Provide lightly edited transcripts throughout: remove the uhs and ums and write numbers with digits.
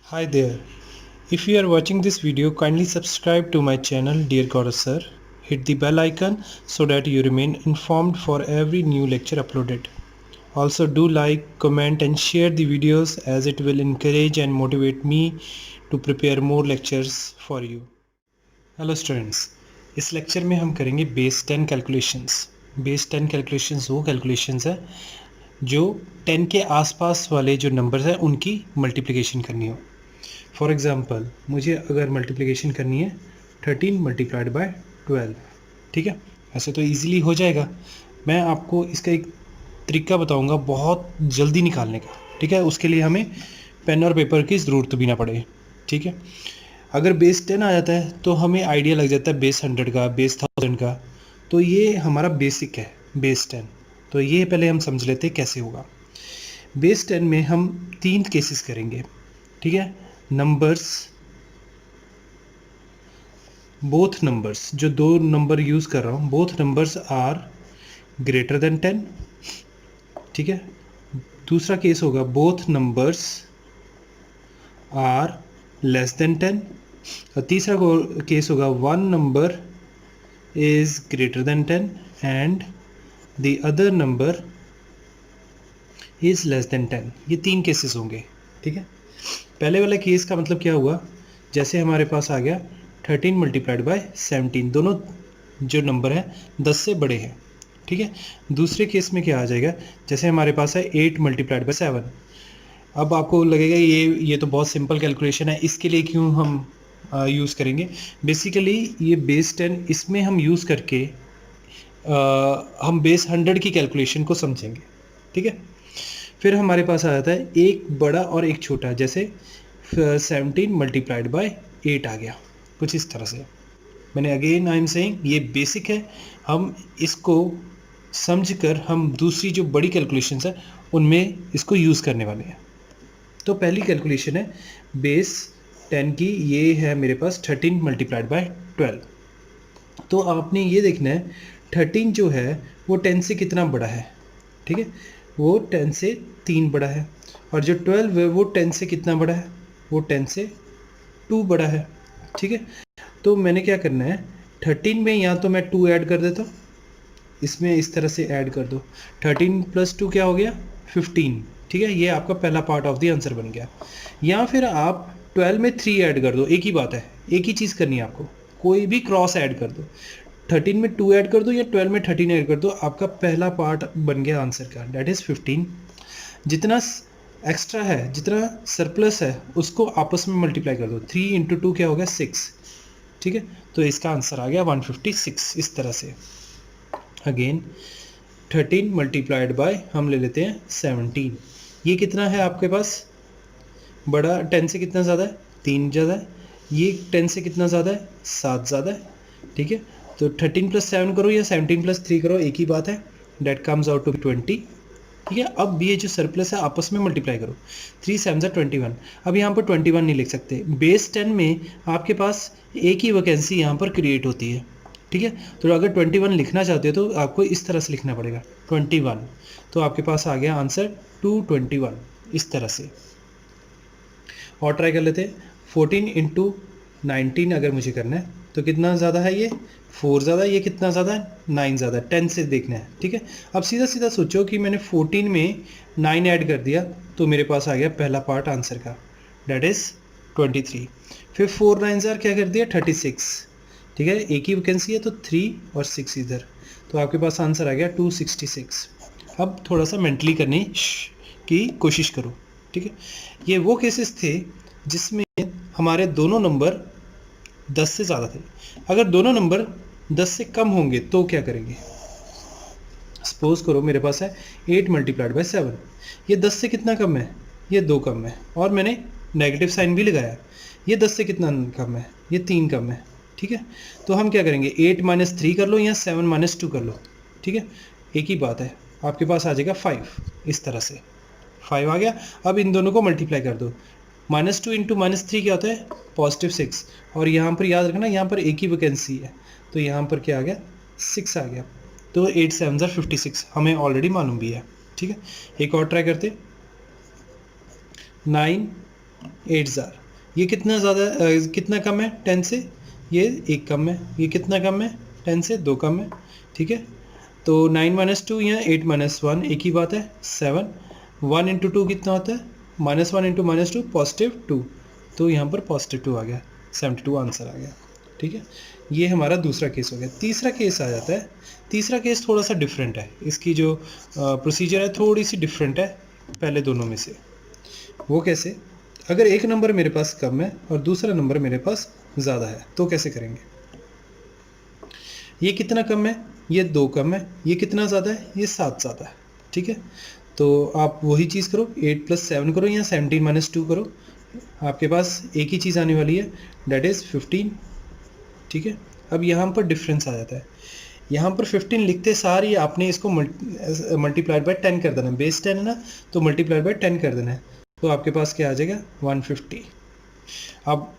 Hi there. If you are watching this video, kindly subscribe to my channel Dear Gaurav Sir. Hit the bell icon so that you remain informed for every new lecture uploaded. Also do like, comment and share the videos as it will encourage and motivate me to prepare more lectures for you. Hello students, इस lecture में हम करेंगे base 10 calculations. Base 10 calculations वो calculations है जो 10 के आसपास वाले जो नंबर्स हैं उनकी मल्टीप्लिकेशन करनी हो। फॉर एग्ज़ाम्पल मुझे अगर मल्टीप्लिकेशन करनी है 13 मल्टीप्लाइड बाय 12, ठीक है, ऐसे तो इजीली हो जाएगा। मैं आपको इसका एक तरीका बताऊंगा बहुत जल्दी निकालने का, ठीक है। उसके लिए हमें पेन और पेपर की ज़रूरत भी ना पड़े, ठीक है। अगर बेस 10 आ जाता है तो हमें आइडिया लग जाता है बेस 100 का, बेस 1000 का। तो ये हमारा बेसिक है बेस 10। तो ये पहले हम समझ लेते हैं कैसे होगा। बेस 10 में हम 3 केसेस करेंगे, ठीक है। नंबर्स, बोथ नंबर्स, जो दो नंबर यूज़ कर रहा हूँ, both numbers are greater than 10, ठीक है। दूसरा केस होगा both numbers are less than 10, और तीसरा केस होगा one number is greater than 10 and the other number is less than 10। ये 3 केसेस होंगे, ठीक है। पहले वाले केस का मतलब क्या हुआ, जैसे हमारे पास आ गया 13 मल्टीप्लाइड बाय 17, दोनों जो नंबर हैं 10 से बड़े हैं, ठीक है। दूसरे केस में क्या आ जाएगा, जैसे हमारे पास है 8 मल्टीप्लाइड बाय 7। अब आपको लगेगा ये तो बहुत सिंपल कैलकुलेशन है, इसके लिए क्यों हम यूज़ करेंगे। बेसिकली ये बेस 10 इसमें हम यूज़ करके हम बेस 100 की कैलकुलेशन को समझेंगे, ठीक है। फिर हमारे पास आ जाता है एक बड़ा और एक छोटा, जैसे 17 मल्टीप्लाइड बाय 8 आ गया, कुछ इस तरह से। मैंने अगेन आई एम सेइंग ये बेसिक है, हम इसको समझकर हम दूसरी जो बड़ी कैलकुलेशंस है उनमें इसको यूज़ करने वाले हैं। तो पहली कैलकुलेशन है बेस 10 की, ये है मेरे पास 13 मल्टीप्लाइड बाय 12। तो आपने ये देखना है 13 जो है वो 10 से कितना बड़ा है, ठीक है, वो 10 से 3 बड़ा है। और जो 12 है वो 10 से कितना बड़ा है, वो 10 से 2 बड़ा है, ठीक है। तो मैंने क्या करना है, 13 में या तो मैं 2 ऐड कर देता हूँ, इसमें इस तरह से ऐड कर दो, 13 + 2 क्या हो गया 15, ठीक है। ये आपका पहला पार्ट ऑफ द आंसर बन गया। या फिर आप 12 में 3 ऐड कर दो, एक ही बात है, एक ही चीज़ करनी है आपको, कोई भी क्रॉस ऐड कर दो, 13 में 2 ऐड कर दो या 12 में 13 ऐड कर दो, आपका पहला पार्ट बन गया आंसर का, डेट इज़ 15। जितना एक्स्ट्रा है, जितना सरप्लस है, उसको आपस में मल्टीप्लाई कर दो, 3 × 2 क्या हो गया 6, ठीक है। तो इसका आंसर आ गया 156, इस तरह से। अगेन 13 मल्टीप्लाइड बाय हम ले लेते हैं 17, ये कितना है आपके पास बड़ा, 10 से कितना ज़्यादा है 3 ज़्यादा है, ये 10 से कितना ज़्यादा है 7 ज़्यादा है, ठीक है। तो 13 + 7 करो या 17 + 3 करो, एक ही बात है, डेट कम्स आउट टू 20, ठीक है। अब ये जो सरप्लस है आपस में मल्टीप्लाई करो, 3 7 = 21। अब यहाँ पर 21 नहीं लिख सकते, बेस 10 में आपके पास एक ही वैकेंसी यहाँ पर क्रिएट होती है, ठीक है। तो अगर 21 लिखना चाहते हो तो आपको इस तरह से लिखना पड़ेगा 21, तो आपके पास आ गया आंसर 221, इस तरह से। और ट्राई कर लेते हैं, 14 × 19 अगर मुझे करना है तो कितना ज़्यादा है, ये 4 ज़्यादा है, ये कितना ज़्यादा है 9 ज़्यादा है, 10 से देखना है, ठीक है। अब सीधा सीधा सोचो कि मैंने 14 में 9 ऐड कर दिया तो मेरे पास आ गया पहला पार्ट आंसर का, डेट इज़ 23। फिर 4 9 ज़ार क्या कर दिया 36, ठीक है, एक ही वैकेंसी है तो 3 और 6 इधर, तो आपके पास आंसर आ गया 266। अब थोड़ा सा मेंटली करने की कोशिश करो, ठीक है। ये वो केसेस थे जिसमें हमारे दोनों नंबर 10 से ज़्यादा थे। अगर दोनों नंबर 10 से कम होंगे तो क्या करेंगे। सपोज करो मेरे पास है 8 मल्टीप्लाइड बाय 7, ये 10 से कितना कम है, ये 2 कम है, और मैंने नेगेटिव साइन भी लगाया, ये 10 से कितना कम है, ये 3 कम है, ठीक है। तो हम क्या करेंगे 8 - 3 कर लो या 7 - 2 कर लो, ठीक है, एक ही बात है, आपके पास आ जाएगा 5, इस तरह से 5 आ गया। अब इन दोनों को मल्टीप्लाई कर दो, -2 × -3 क्या होता है +6, और यहाँ पर याद रखना यहाँ पर एक ही वैकेंसी है, तो यहाँ पर क्या आ गया 6 आ गया, तो 8 7 = 56 हमें ऑलरेडी मालूम भी है, ठीक है। एक और ट्राई करते, 9 8 जार, ये कितना ज़्यादा कितना कम है 10 से, ये 1 कम है, ये कितना कम है 10 से 2 कम है, ठीक है। तो 9 माइनस 2 या 8 माइनस 1 एक ही बात है 7, 1 इंटू 2 कितना होता है -1 इंटू -2 +2, तो यहाँ पर +2 आ गया, 72 आंसर आ गया, ठीक है। ये हमारा दूसरा केस हो गया। तीसरा केस आ जाता है। तीसरा केस थोड़ा सा डिफरेंट है, इसकी जो प्रोसीजर है थोड़ी सी डिफरेंट है पहले दोनों में से। वो कैसे? अगर एक नंबर मेरे पास कम है और दूसरा नंबर मेरे पास ज़्यादा है तो कैसे करेंगे? ये कितना कम है? ये 2 कम है। ये कितना ज़्यादा है? ये 7 ज़्यादा है, ठीक है। तो आप वही चीज़ करो, 8 + 7 करो या 17 - 2 करो, आपके पास एक ही चीज़ आने वाली है, डेट इज़ 15, ठीक है। अब यहाँ पर डिफरेंस आ जाता है। यहाँ पर 15 लिखते सार ही आपने इसको मल्टीप्लाइड बाय 10 कर देना है। बेस 10 है ना, तो मल्टीप्लाइड बाय 10 कर देना है, तो आपके पास क्या आ जाएगा 150। अब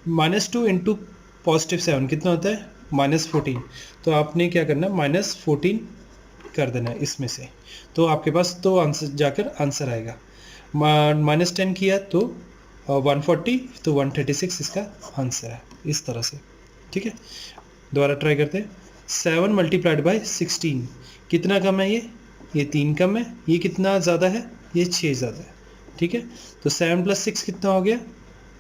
-2 इंटू +7 कितना होता है -14, तो आपने क्या करना है -14 कर देना है इसमें से, तो आपके पास तो आंसर जाकर आंसर आएगा। -10 किया तो 140, तो 136 इसका आंसर है, इस तरह से, ठीक है। दोबारा ट्राई करते हैं। 7 मल्टीप्लाइड बाय 16 कितना कम है? ये 3 कम है। ये कितना ज़्यादा है? ये 6 ज़्यादा है, ठीक है। तो 7 + 6 कितना हो गया?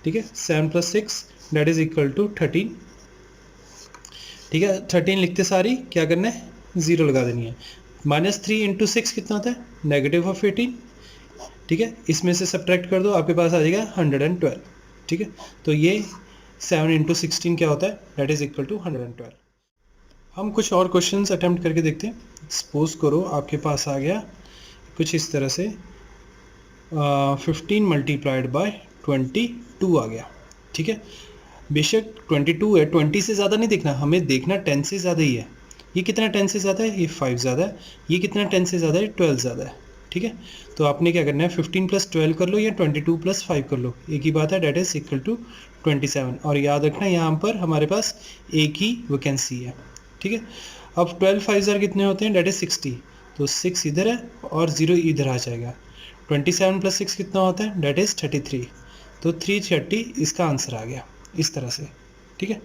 ठीक है, 7 + 6 दैट इज इक्वल टू 13, ठीक है। 13 लिखते सारी क्या करना है? 0 लगा देनी है। -3 इंटू 6 कितना होता है? -18, ठीक है। इसमें से सब्ट्रैक्ट कर दो, आपके पास आ जाएगा 112, ठीक है। तो ये 7 इंटू 16 क्या होता है? That is equal to 112। हम कुछ और क्वेश्चंस अटेम्प्ट करके देखते हैं। सपोज करो आपके पास आ गया कुछ इस तरह से 15 मल्टीप्लाइड बाय 22 आ गया, ठीक है। बेशक 22 है, 20 से ज़्यादा नहीं देखना, हमें देखना 10 से ज़्यादा ही है। ये कितना 10 से ज़्यादा है? ये 5 ज़्यादा है। ये कितना 10 से ज़्यादा है? 12 ज़्यादा है, ठीक है। तो आपने क्या करना है 15 + 12 कर लो या 22 + 5 कर लो, एक ही बात है, डेट इज इक्वल टू 27। और याद रखना यहाँ पर हमारे पास एक ही वैकेंसी है, ठीक है। अब 12 5 ज़ार कितने होते हैं? डेट इज 60, तो 6 इधर है और 0 इधर आ जाएगा। 27 + 6 कितना होता है? डेट इज़ 33, तो 330 इसका आंसर आ गया, इस तरह से, ठीक है।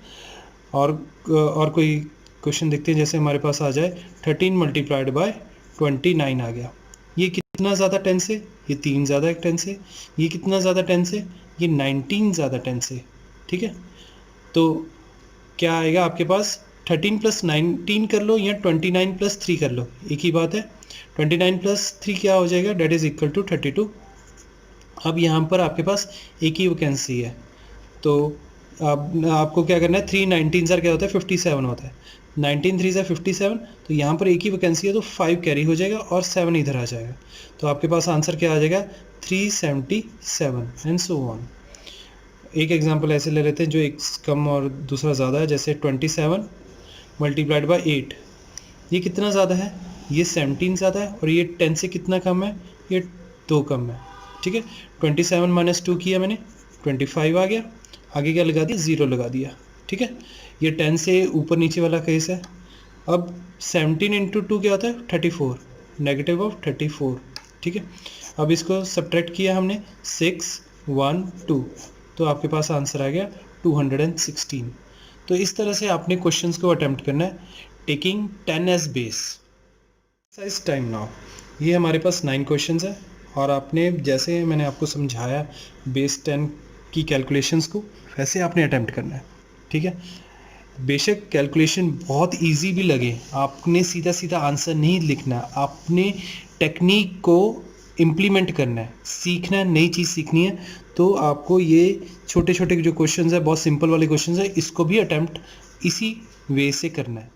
और कोई क्वेश्चन देखते हैं, जैसे हमारे पास आ जाए 13 मल्टीप्लाइड बाय 29 आ गया। ये कितना ज़्यादा 10 से? ये 3 ज़्यादा है 10 से। ये कितना ज़्यादा 10 से? ये 19 ज़्यादा 10 से, ठीक है। तो क्या आएगा आपके पास? 13 + 19 कर लो या 29 + 3 कर लो, एक ही बात है। 29 + 3 क्या हो जाएगा? That is equal to 32। अब यहाँ पर आपके पास एक ही वैकेंसी है, तो अब आपको क्या करना है, 3 19 सर क्या होता है 57 होता है, 19 3 से 57, तो यहाँ पर एक ही वैकेंसी है तो 5 कैरी हो जाएगा और 7 इधर आ जाएगा, तो आपके पास आंसर क्या आ जाएगा 377 एंड सो ऑन। एक एग्जांपल ऐसे ले लेते हैं जो एक कम और दूसरा ज़्यादा है, जैसे 27 मल्टीप्लाइड बाय 8, ये कितना ज़्यादा है? ये 17 ज़्यादा है, और ये 10 से कितना कम है? ये 2 कम है, ठीक है। 27 - 2 किया मैंने, 25 आ गया, आगे क्या लगा दिया? 0 लगा दिया, ठीक है। ये 10 से ऊपर नीचे वाला केस है। अब 17 × 2 क्या होता है? 34, नेगेटिव ऑफ 34, ठीक है। अब इसको सब्ट्रैक्ट किया हमने 6 1 2, तो आपके पास आंसर आ गया 216। तो इस तरह से आपने क्वेश्चंस को अटेम्प्ट करना है, taking 10 as base. Exercise time now. ये हमारे पास 9 क्वेश्चंस है, और आपने जैसे मैंने आपको समझाया बेस 10 की कैलकुलेशंस को, वैसे आपने अटेम्प्ट करना है, ठीक है। बेशक कैलकुलेशन बहुत इजी भी लगे, आपने सीधा सीधा आंसर नहीं लिखना, आपने टेक्निक को इम्प्लीमेंट करना है, सीखना है, नई चीज़ सीखनी है। तो आपको ये छोटे छोटे जो क्वेश्चंस है, बहुत सिंपल वाले क्वेश्चंस है, इसको भी अटेम्प्ट इसी वे से करना है।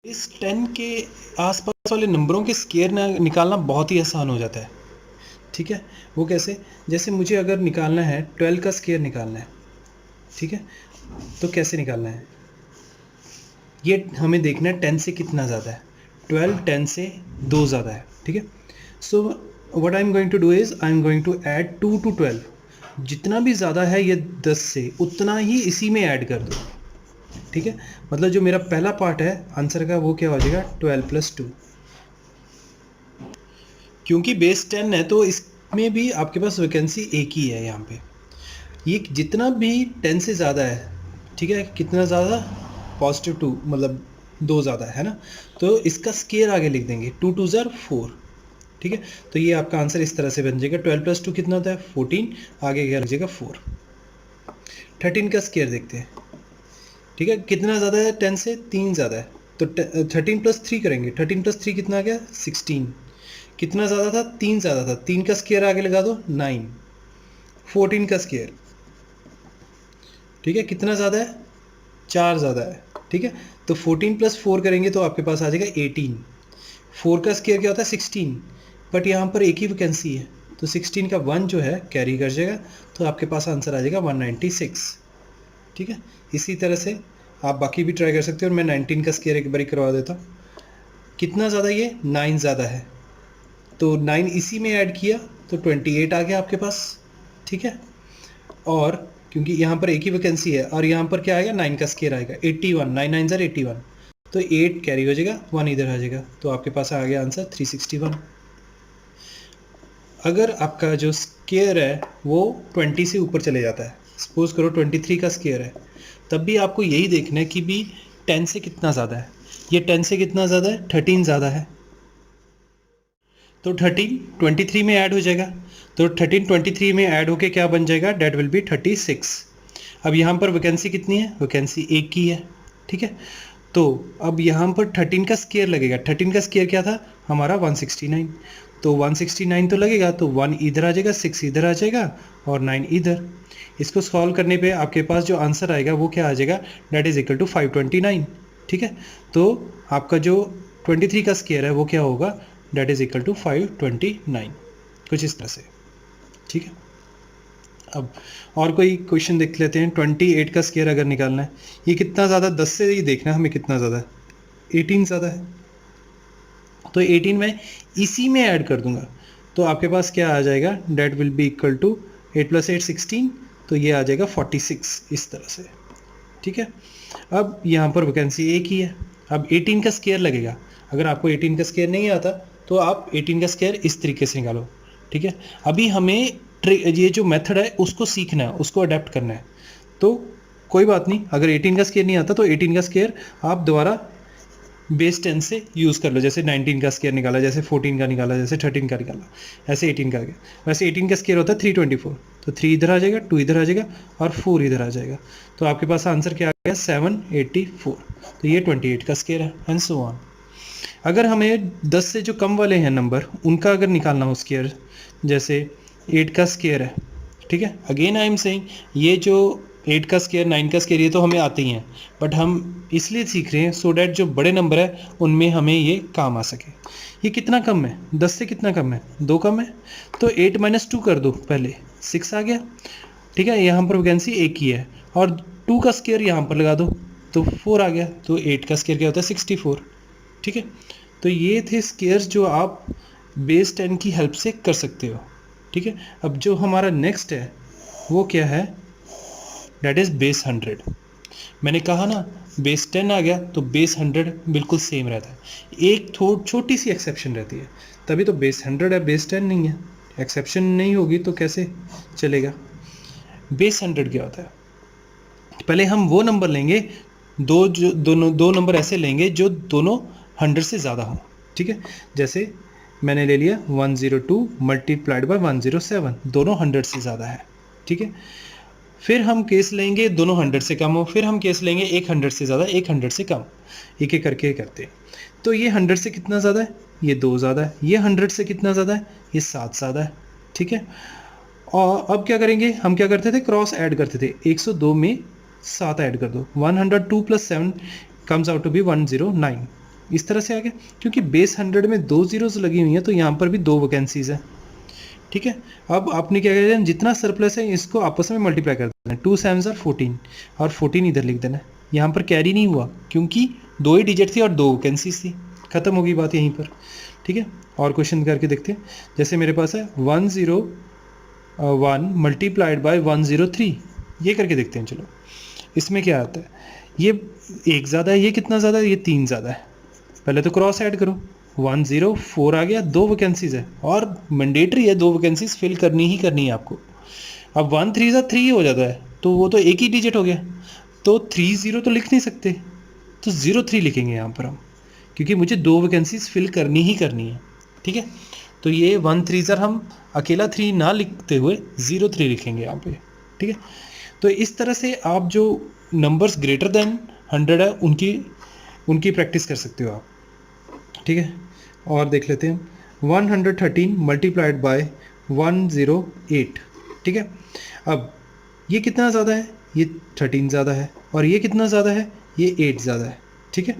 इस 10 के आसपास वाले नंबरों के स्क्वायर निकालना बहुत ही आसान हो जाता है, ठीक है। वो कैसे? जैसे मुझे अगर निकालना है 12 का स्क्वायर निकालना है, ठीक है, तो कैसे निकालना है? ये हमें देखना है 10 से कितना ज़्यादा है। 12 10 से 2 ज़्यादा है, ठीक है। So what I am going to do is I am going to add 2 to 12, जितना भी ज़्यादा है ये 10 से, उतना ही इसी में ऐड कर दो, ठीक है। मतलब जो मेरा पहला पार्ट है आंसर का, वो क्या हो जाएगा 12 + 2। क्योंकि बेस 10 है तो इसमें भी आपके पास वैकेंसी एक ही है यहाँ पे, ये जितना भी 10 से ज़्यादा है, ठीक है, कितना ज़्यादा, +2 मतलब 2 ज़्यादा है ना, तो इसका स्केयर आगे लिख देंगे, 2 2 ज़ार 4, ठीक है। तो ये आपका आंसर इस तरह से बन जाएगा, 12 + 2 कितना होता है 14, आगे क्या लीजिएगा 4। 13 का स्केयर देखते हैं, ठीक है, कितना ज़्यादा है 10 से, 3 ज़्यादा है, तो 13 + 3 करेंगे, 13 + 3 कितना आ गया 16, कितना ज़्यादा था 3 ज़्यादा था, 3 का स्केयर आगे लगा दो 9, 14 का स्केयर, ठीक है, कितना ज़्यादा है 4 ज़्यादा है, ठीक है। तो 14 + 4 करेंगे तो आपके पास आ जाएगा 18, 4 का स्केयर क्या होता है 16, बट यहाँ पर एक ही वैकेंसी है, तो 16 का 1 जो है कैरी कर जाएगा, तो आपके पास आंसर आ जाएगा 196, ठीक है। इसी तरह से आप बाकी भी ट्राई कर सकते हो, और मैं 19 का स्केयर एक बारी करवा देता हूँ। कितना ज़्यादा, ये 9 ज़्यादा है, तो 9 इसी में ऐड किया तो 28 आ गया आपके पास, ठीक है। और क्योंकि यहाँ पर एक ही वैकेंसी है, और यहाँ पर क्या आएगा 9 का स्केयर आएगा 81, 9 9 ज़ार 81, तो 8 कैरी हो जाएगा, 1 इधर आ जाएगा, तो आपके पास आ गया आंसर 361। अगर आपका जो स्केयर है वो 20 से ऊपर चले जाता है, सपोज करो 23 का स्केयर है, तब भी आपको यही देखना है कि भी 10 से कितना ज़्यादा है, ये 10 से कितना ज़्यादा है 13 ज़्यादा है, तो 13 23 में ऐड हो जाएगा, तो 13 23 में ऐड होके क्या बन जाएगा, डेट विल बी 36। अब यहाँ पर वैकेंसी कितनी है, वैकेंसी एक की है, ठीक है। तो अब यहाँ पर 13 का स्केयर लगेगा, 13 का स्केयर क्या था हमारा 169, तो 169 तो लगेगा, तो 1 इधर आ जाएगा, 6 इधर आ जाएगा, और 9 इधर। इसको सॉल्व करने पे आपके पास जो आंसर आएगा वो क्या आ जाएगा, डेट इज इक्वल टू 529, ठीक है। तो आपका जो 23 का स्केयर है वो क्या होगा, डेट इज इक्वल टू 529, कुछ इस तरह से, ठीक है। अब और कोई क्वेश्चन देख लेते हैं। 28 का स्केयर अगर निकालना है, ये कितना ज़्यादा, 10 से ही देखना है हमें कितना ज़्यादा है, 18 ज़्यादा है, तो 18 मैं इसी में ऐड कर दूंगा, तो आपके पास क्या आ जाएगा, that will be equal to 8 + 8 16, तो ये आ जाएगा 46 इस तरह से, ठीक है। अब यहाँ पर वैकेंसी एक ही है, अब 18 का स्केयर लगेगा, अगर आपको 18 का स्केयर नहीं आता तो आप 18 का स्केयर इस तरीके से निकालो, ठीक है। अभी हमें ये जो मेथड है उसको सीखना है, उसको अडेप्ट करना है, तो कोई बात नहीं, अगर 18 का स्केयर नहीं आता तो 18 का स्केयर आप दोबारा बेस 10 से यूज़ कर लो, जैसे 19 का स्केयर निकाला, जैसे 14 का निकाला, जैसे 13 का निकाला, ऐसे 18 का गया। वैसे 18 का स्केयर होता है 324, तो 3 इधर आ जाएगा, 2 इधर आ जाएगा, और 4 इधर आ जाएगा, तो आपके पास आंसर क्या आ गया 784, तो ये 28 का स्केयर है, एंड सो ऑन। अगर हमें 10 से जो कम वाले हैं नंबर उनका अगर निकालना हो स्केयर, जैसे 8 का स्केयर है, ठीक है, अगेन आई एम सेइंग ये जो 8 का स्केयर 9 का स्केयर ये तो हमें आते ही हैं, बट हम इसलिए सीख रहे हैं सो डैट जो बड़े नंबर है उनमें हमें ये काम आ सके। ये कितना कम है, 10 से कितना कम है, 2 कम है, तो 8 - 2 कर दो, पहले 6 आ गया, ठीक है, यहाँ पर वैकेंसी एक ही है, और 2 का स्केयर यहाँ पर लगा दो तो 4 आ गया, तो 8 का स्केयर क्या होता है 64, ठीक है। तो ये थे स्केयर्स जो आप बेस 10 की हेल्प से कर सकते हो, ठीक है। अब जो हमारा नेक्स्ट है वो क्या है, डेट इज़ बेस 100। मैंने कहा ना बेस 10 आ गया तो बेस 100 बिल्कुल सेम रहता है, एक छोटी सी एक्सेप्शन रहती है, तभी तो बेस 100 है, बेस 10 नहीं है। एक्सेप्शन नहीं होगी तो कैसे चलेगा। बेस 100 क्या होता है, पहले हम वो नंबर लेंगे, दो नंबर ऐसे लेंगे जो दोनों 100 से ज़्यादा हो, ठीक है। जैसे मैंने ले लिया 102 × 107, दोनों 100 से ज़्यादा है, ठीक है। फिर हम केस लेंगे दोनों 100 से कम हो, फिर हम केस लेंगे एक 100 से ज़्यादा, एक 100 से कम, एक एक करके करते हैं। तो ये 100 से कितना ज़्यादा है, ये 2 ज़्यादा है, ये 100 से कितना ज़्यादा है, ये 7 ज़्यादा है, ठीक है। और अब क्या करेंगे, हम क्या करते थे, क्रॉस ऐड करते थे, 102 में 7 ऐड कर दो, 102 + 7 कम्स आउट टू बी 109, इस तरह से आ गया। क्योंकि बेस 100 में 2 ज़ीरोज़ लगी हुई हैं तो यहाँ पर भी 2 वैकेंसीज़ हैं, ठीक है। अब आपने क्या करना है, जितना सरप्लस है इसको आपस में मल्टीप्लाई कर देना है, 2 × 7 = 14, और 14 इधर लिख देना है। यहाँ पर कैरी नहीं हुआ क्योंकि 2 ही डिजिट थी और 2 वैकेंसीज थी, खत्म होगी बात यहीं पर, ठीक है। और क्वेश्चन करके देखते हैं, जैसे मेरे पास है 101 × 103, ये करके देखते हैं। चलो इसमें क्या आता है, ये एक ज़्यादा है, ये कितना ज़्यादा है, ये 3 ज़्यादा है। पहले तो क्रॉस ऐड करो, 104 आ गया, 2 वैकेंसीज़ है और मैंडेटरी है, 2 वैकेंसीज फिल करनी ही करनी है आपको। अब 1 3 ज़ा 3 हो जाता है, तो वो तो एक ही डिजिट हो गया, तो 3 0 तो लिख नहीं सकते, तो 0 3 लिखेंगे यहाँ पर हम, क्योंकि मुझे 2 वैकेंसीज फिल करनी ही करनी है, ठीक है। तो ये 1 3 ज़र हम अकेला 3 ना लिखते हुए 0 3 लिखेंगे यहाँ पे, ठीक है। तो इस तरह से आप जो नंबर्स ग्रेटर देन 100 है उनकी प्रैक्टिस कर सकते हो आप, ठीक है। और देख लेते हैं 113 मल्टीप्लाइड बाय 108, ठीक है। अब ये कितना ज़्यादा है, ये 13 ज़्यादा है, और ये कितना ज़्यादा है, ये 8 ज़्यादा है, ठीक है।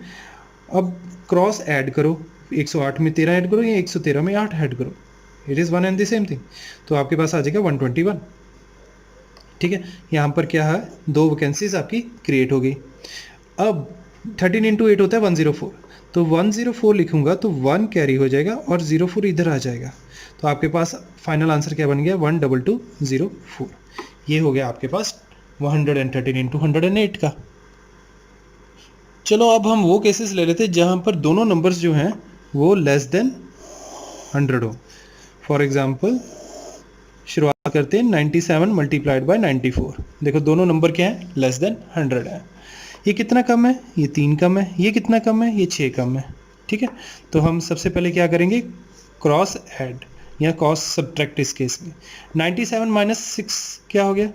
अब क्रॉस ऐड करो, 108 में 13 ऐड करो या 113 में 8 ऐड करो, it is one and the same thing, तो आपके पास आ जाएगा 121, ठीक है। यहाँ पर क्या है, 2 वैकेंसीज आपकी क्रिएट हो गई। अब 13 इंटू 8 होता है 104, तो 104 लिखूंगा तो 1 कैरी हो जाएगा और 04 इधर आ जाएगा, तो आपके पास फाइनल आंसर क्या बन गया, 12204। ये हो गया आपके पास 113 इंटू 108 का। चलो अब हम वो केसेस ले लेते हैं जहाँ पर दोनों नंबर्स जो हैं वो लेस देन 100 हो। फॉर एग्जाम्पल शुरुआत करते हैं 97 मल्टीप्लाइड बाय 94। देखो दोनों नंबर क्या हैं, लेस देन 100 है। ये कितना कम है, ये 3 कम है, ये कितना कम है, ये 6 कम है, ठीक है। तो हम सबसे पहले क्या करेंगे, क्रॉस ऐड या क्रॉस सब्ट्रैक्ट इस केस में। 97 माइनस 6 क्या हो गया,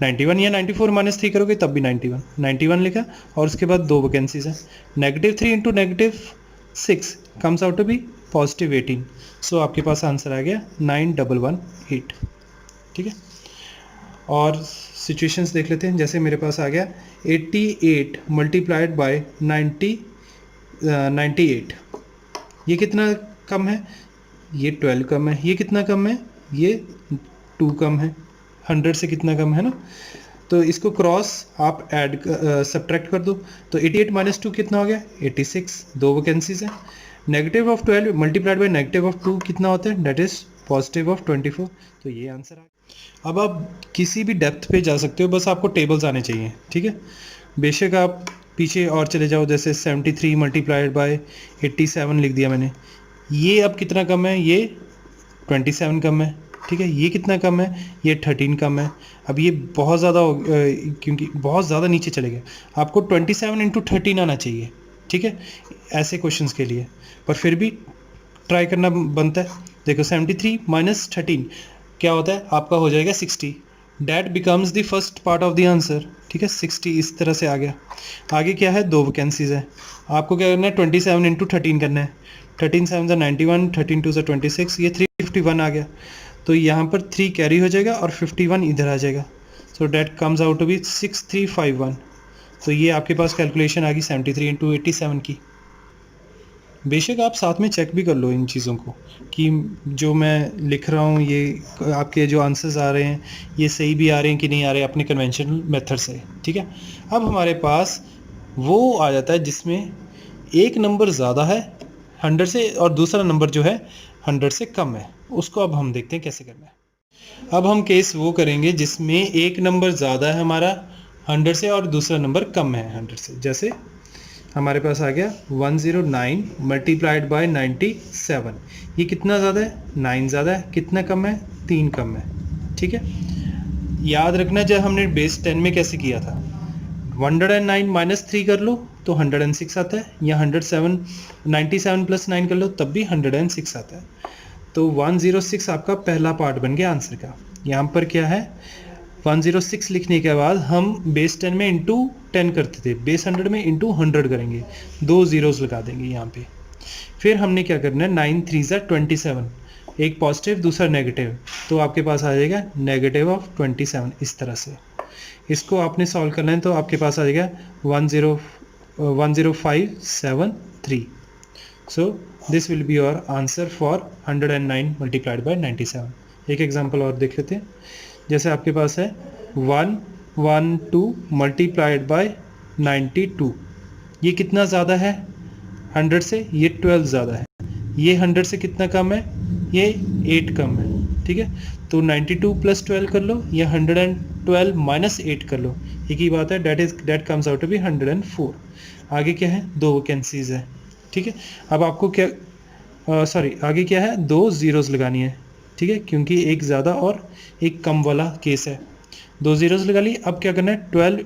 91, या 94 माइनस 3 करोगे तब भी 91 लिखा, और उसके बाद 2 वैकेंसीज हैं, -3 into -6 comes out to be +18। So आपके पास आंसर आ गया 9118, ठीक है। और सिचुएशंस देख लेते हैं, जैसे मेरे पास आ गया 88 मल्टीप्लाइड बाय 98, ये कितना कम है, ये 12 कम है, ये कितना कम है, ये 2 कम है, 100 से कितना कम है ना, तो इसको क्रॉस आप ऐड सब्ट्रैक्ट कर दो, तो 88 माइनस 2 कितना हो गया, 86, 2 वैकेंसीज है। Negative of 12 multiplied by negative of 2 कितना होता है, दैट इज पॉजिटिव ऑफ 24, तो ये आंसर आ गया। अब आप किसी भी डेप्थ पे जा सकते हो, बस आपको टेबल्स आने चाहिए, ठीक है। बेशक आप पीछे और चले जाओ, जैसे 73 मल्टीप्लाइड बाय 87 लिख दिया मैंने, ये अब कितना कम है, ये 27 कम है, ठीक है। ये कितना कम है, ये 13 कम है। अब ये बहुत ज़्यादा क्योंकि बहुत ज़्यादा नीचे चले गए, आपको 27 इंटू 13 आना चाहिए, ठीक है, ऐसे क्वेश्चंस के लिए, पर फिर भी ट्राई करना बनता है। देखो 73 माइनस 13 क्या होता है, आपका हो जाएगा 60, that becomes the first part of the answer, ठीक है। 60 इस तरह से आ गया। आगे क्या है, 2 वैकेंसीज है, आपको क्या करना है, 27 इंटू 13 करना है, 13 7 91, 13 2 26, ये 351 आ गया, तो यहाँ पर 3 कैरी हो जाएगा और 51 इधर आ जाएगा, so that comes out to be 6351। तो ये आपके पास कैलकुलेशन आ गई 73 इंटू 87 की। बेशक आप साथ में चेक भी कर लो इन चीज़ों को कि जो मैं लिख रहा हूँ, ये आपके जो आंसर्स आ रहे हैं ये सही भी आ रहे हैं कि नहीं आ रहे अपने कन्वेंशनल मेथड से, ठीक है। अब हमारे पास वो आ जाता है जिसमें एक नंबर ज़्यादा है 100 से और दूसरा नंबर जो है 100 से कम है, उसको अब हम देखते हैं कैसे करना है। अब हम केस वो करेंगे जिसमें एक नंबर ज़्यादा है हमारा 100 से और दूसरा नंबर कम है 100 से। जैसे हमारे पास आ गया 109 मल्टीप्लाइड बाय 97, ये कितना ज़्यादा है, 9 ज़्यादा है, कितना कम है, 3 कम है, ठीक है। याद रखना जब हमने बेस 10 में कैसे किया था, 109 माइनस 3 कर लो तो 106 आता है, या 107 97 प्लस 9 कर लो तब भी 106 आता है, तो 106 आपका पहला पार्ट बन गया आंसर का। यहाँ पर क्या है, 106 लिखने के बाद हम बेस 10 में इंटू 10 करते थे, बेस 100 में इंटू 100 करेंगे, 2 ज़ीरोज़ लगा देंगे यहाँ पे। फिर हमने क्या करना है, 9 3 ज़ा 27, एक पॉजिटिव दूसरा नेगेटिव, तो आपके पास आ जाएगा नेगेटिव ऑफ 27, इस तरह से इसको आपने सॉल्व करना है, तो आपके पास आ जाएगा 10573। So this will be your answer for 109 multiplied by 97। एक एग्जांपल और देख लेते हैं, जैसे आपके पास है 112 मल्टीप्लाइड बाय 92, ये कितना ज़्यादा है 100 से, ये 12 ज़्यादा है, ये 100 से कितना कम है, ये 8 कम है, ठीक है। तो 92 प्लस 12 कर लो या 112 माइनस 8 कर लो, एक ही बात है, that comes out to be 104। आगे क्या है, 2 वैकेंसीज है, ठीक है। अब आपको क्या आगे क्या है, 2 ज़ीरोज़ लगानी है, ठीक है, क्योंकि एक ज़्यादा और एक कम वाला केस है। 2 ज़ीरोज़ लगा ली। अब क्या करना है, 12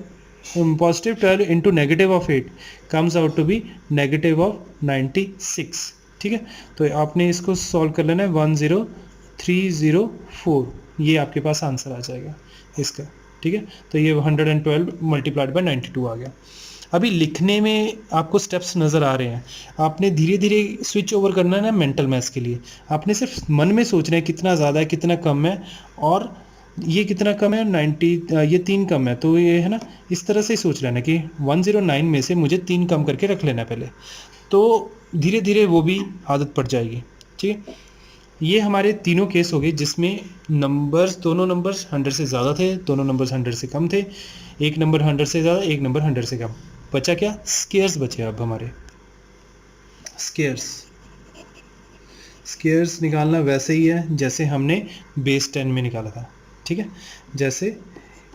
positive 12 into negative of 8 comes out to be negative of 96। ठीक है, तो आपने इसको सॉल्व कर लेना है 10304, ये आपके पास आंसर आ जाएगा इसका। ठीक है, तो ये 112 मल्टीप्लाइड बाय 92 आ गया। अभी लिखने में आपको स्टेप्स नज़र आ रहे हैं, आपने धीरे धीरे स्विच ओवर करना है ना मेंटल मैथ्स के लिए। आपने सिर्फ मन में सोचना है कितना ज़्यादा है कितना कम है, और ये कितना कम है 90, ये 3 कम है, तो ये है ना, इस तरह से ही सोच लेना कि 109 में से मुझे 3 कम करके रख लेना पहले, तो धीरे धीरे वो भी आदत पड़ जाएगी। ठीक है, ये हमारे तीनों केस हो गए जिसमें नंबर्स, दोनों नंबर्स 100 से ज़्यादा थे, दोनों नंबर्स 100 से कम थे, एक नंबर 100 से ज़्यादा, एक नंबर 100 से कम। बचा क्या, स्केयर्स बचे। अब हमारे स्केयर्स निकालना वैसे ही है जैसे हमने बेस 10 में निकाला था। ठीक है, जैसे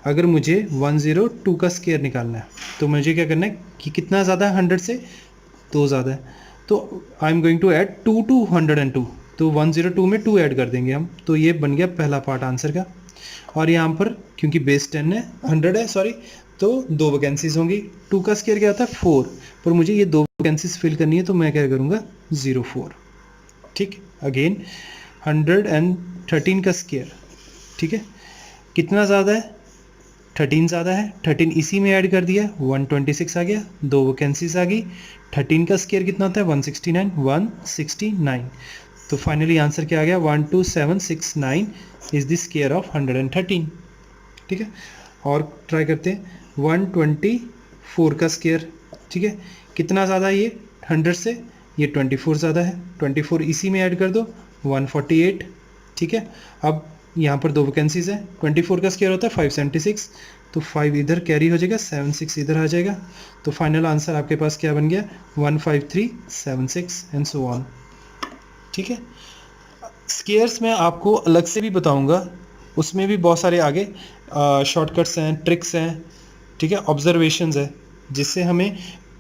अगर मुझे 102 का स्केयर निकालना है तो मुझे क्या करना है कि कितना ज़्यादा है 100 से, तो ज़्यादा है, तो I am going to add 2 to 102, तो 102 में 2 ऐड कर देंगे हम, तो ये बन गया पहला पार्ट आंसर का। और यहाँ पर क्योंकि बेस 10 है 100 है सॉरी, तो 2 वैकेंसीज होंगी। 2 का स्केयर क्या होता है 4, पर मुझे ये 2 वैकेंसीज फिल करनी है, तो मैं क्या करूँगा 04। ठीक, अगेन 113 का स्केयर। ठीक है, कितना ज़्यादा है, 13 ज़्यादा है, 13 इसी में ऐड कर दिया, 126 आ गया, 2 वैकेंसीज आ गई। 13 का स्केयर कितना होता है 169, तो फाइनली आंसर क्या आ गया 12769 इज़ द स्केयर ऑफ 113। ठीक है, और ट्राई करते हैं 124 का स्केयर। ठीक है, कितना ज़्यादा है ये 100 से, ये 24 ज़्यादा है, 24 इसी में ऐड कर दो 148। ठीक है, अब यहाँ पर 2 वैकेंसीज है, 24 का स्केयर होता है 576, तो 5 इधर कैरी हो जाएगा, 76 इधर आ जाएगा, तो फाइनल आंसर आपके पास क्या बन गया 15376 एंड सो ऑन। ठीक है, स्केयर्स मैं आपको अलग से भी बताऊंगा, उसमें भी बहुत सारे आगे शॉर्टकट्स हैं, ट्रिक्स हैं। ठीक है, ऑब्जर्वेशंस है, जिससे हमें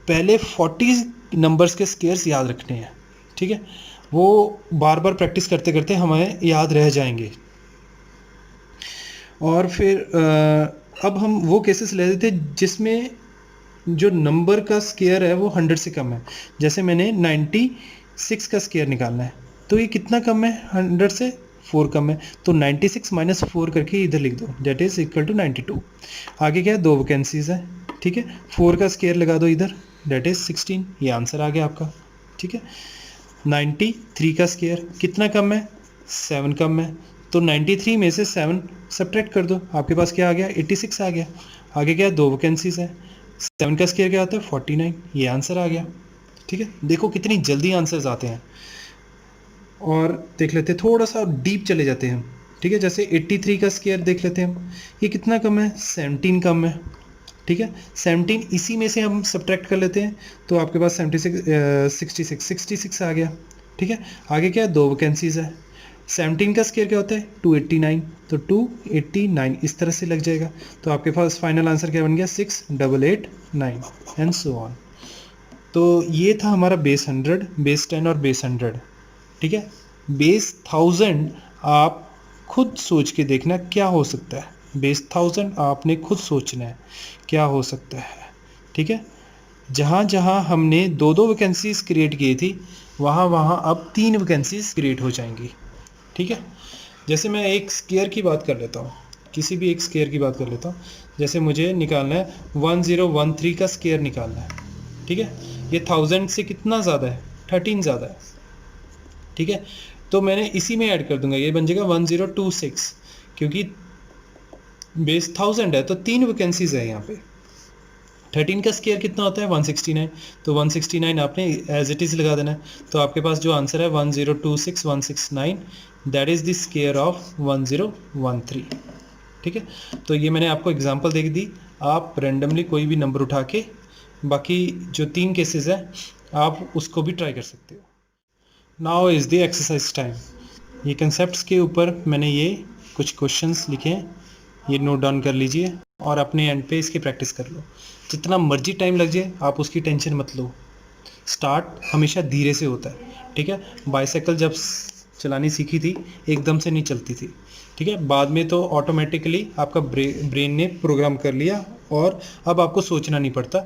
पहले 40 नंबर्स के स्केयर्स याद रखने हैं। ठीक है, वो बार बार प्रैक्टिस करते करते हमें याद रह जाएंगे। और फिर अब हम वो केसेस ले लेते हैं जिसमें जो नंबर का स्केयर है वो 100 से कम है। जैसे मैंने 96 का स्केयर निकालना है, तो ये कितना कम है 100 से, 4 कम है, तो 96 माइनस 4 करके इधर लिख दो, दैट इज़ इक्वल टू 92। आगे क्या है 2 वैकेंसीज है। ठीक है, 4 का स्केयर लगा दो इधर, दैट इज़ 16, ये आंसर आ गया आपका। ठीक है, 93 का स्केयर कितना कम है 7 कम है, तो 93 में से 7 सब्ट्रैक्ट कर दो, आपके पास क्या आ गया 86 आ गया। आगे क्या है 2 वैकेंसीज है, 7 का स्केयर क्या होता है 49, ये आंसर आ गया। ठीक है, देखो कितनी जल्दी आंसर्स आते हैं। और देख लेते हैं, थोड़ा सा डीप चले जाते हैं हम। ठीक है, जैसे 83 का स्केयर देख लेते हैं हम, ये कितना कम है 17 कम है। ठीक है, 17 इसी में से हम सब्ट्रैक्ट कर लेते हैं, तो आपके पास 66 आ गया। ठीक है, आगे क्या है 2 वैकेंसीज है, 17 का स्केयर क्या होता है 289, तो 289 इस तरह से लग जाएगा, तो आपके पास फाइनल आंसर क्या बन गया 6889 एंड सो ऑन। तो ये था हमारा बेस 100, बेस 10 और बेस 100। ठीक है, बेस 1000 आप खुद सोच के देखना क्या हो सकता है, बेस 1000 आपने खुद सोचना है क्या हो सकता है। ठीक है, जहाँ जहाँ हमने 2-2 वैकेंसीज क्रिएट की थी, वहाँ वहाँ अब 3 वैकेंसीज क्रिएट हो जाएंगी। ठीक है, जैसे मैं एक स्केयर की बात कर लेता हूँ, किसी भी एक स्केयर की बात कर लेता हूँ। जैसे मुझे निकालना है 1013 का स्केयर निकालना है। ठीक है, ये 1000 से कितना ज़्यादा है 13 ज़्यादा है। ठीक है, तो मैंने इसी में ऐड कर दूंगा, ये बन जाएगा 1026, क्योंकि बेस 1000 है तो 3 वैकेंसीज है यहाँ पे। 13 का स्केयर कितना होता है 169, तो 169 आपने एज इट इज़ लगा देना है, तो आपके पास जो आंसर है 1026169, that is the square of 1013। ठीक है, तो ये मैंने आपको एग्जांपल दे दी, आप रेंडमली कोई भी नंबर उठा के बाकी जो 3 केसेस है आप उसको भी ट्राई कर सकते हो। Now is the exercise time. ये कंसेप्ट्स के ऊपर मैंने ये कुछ क्वेश्चंस लिखे हैं, ये नोट डाउन कर लीजिए और अपने एंड पे इसकी प्रैक्टिस कर लो। जितना मर्जी टाइम लग जाए आप उसकी टेंशन मत लो, स्टार्ट हमेशा धीरे से होता है। ठीक है, बाइसाइकिल जब चलानी सीखी थी, एकदम से नहीं चलती थी, ठीक है। बाद में तो ऑटोमेटिकली आपका ब्रेन ने प्रोग्राम कर लिया और अब आपको सोचना नहीं पड़ता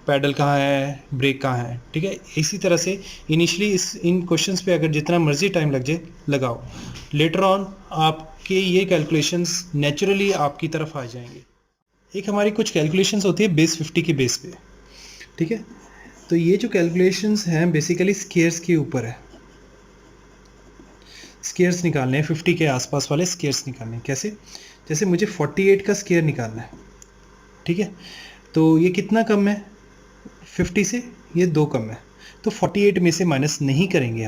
पैडल कहाँ है, ब्रेक कहाँ है, ठीक है। इसी तरह से इनिशियली इन क्वेश्चंस पे अगर जितना मर्जी टाइम लग जाए लगाओ, लेटर ऑन आपके ये कैलकुलेशंस नेचुरली आपकी तरफ आ जाएंगे। एक हमारी कुछ कैलकुलेशंस होती है बेस 50 के बेस पे, ठीक है। तो ये जो कैलकुलेशंस हैं बेसिकली स्केयर्स के ऊपर है। स्केयर्स निकालने हैं 50 के आसपास वाले स्केयर्स निकालने हैं। कैसे? जैसे मुझे 48 का स्केयर निकालना है, ठीक है। तो ये कितना कम है 50 से? ये 2 कम है, तो 48 में से माइनस नहीं करेंगे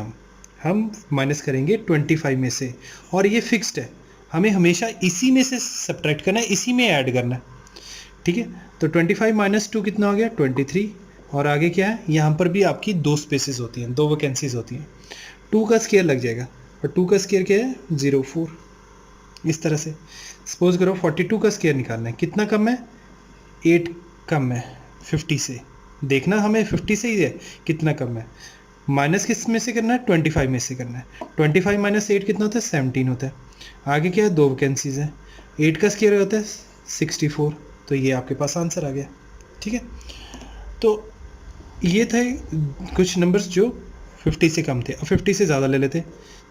हम माइनस करेंगे 25 में से, और ये फिक्स्ड है, हमें हमेशा इसी में से सब्ट्रैक्ट करना है, इसी में ऐड करना है, ठीक है। तो 25 माइनस 2 कितना हो गया 23, और आगे क्या है, यहाँ पर भी आपकी 2 स्पेसेस होती हैं, 2 वैकेंसीज होती हैं, 2 का स्केयर लग जाएगा, और 2 का स्केयर क्या है 04। इस तरह से सपोज करो 42 का स्केयर निकालना है, कितना कम है 8 कम है 50 से। देखना हमें 50 से ही है कितना कम है, माइनस किस में से करना है 25 में से करना है। 25 माइनस 8 कितना होता है 17 होता है। आगे क्या है 2 वैकेंसीज है, 8 का स्केयर होता है 64, तो ये आपके पास आंसर आ गया, ठीक है। तो ये थे कुछ नंबर्स जो 50 से कम थे। अब 50 से ज़्यादा ले लेते,